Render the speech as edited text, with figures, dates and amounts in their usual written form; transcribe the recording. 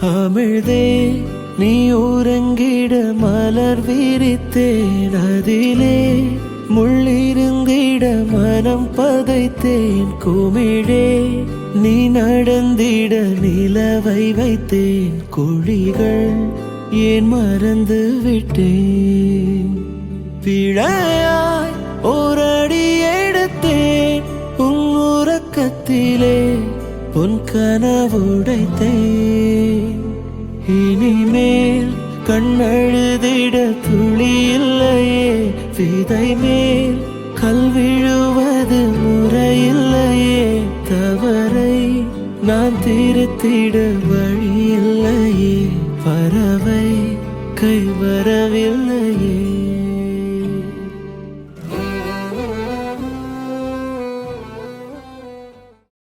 அமிழ்தே நீ உறங்கிட மலர் விரித்தேன், அதிலே முள்ளிருந்திட மனம் பதைத்தேன். குமிழே நீ நடந்திட நிலவை வைத்தேன், குழிகள் ஏன் மறந்து விட்டேன். பிழையாய் ஓரடி எடுத்தேன், உன் உறக்கத்திலே உன் கனவுடைத்தேன். இனிமேல் கண்ணழுதிட துளி இல்லையே, விதை மேல் கல் விழுவது முறையில்லையே. தவறை நான் திருத்திட வழி இல்லையே, பறவை கை வரவில்லையே.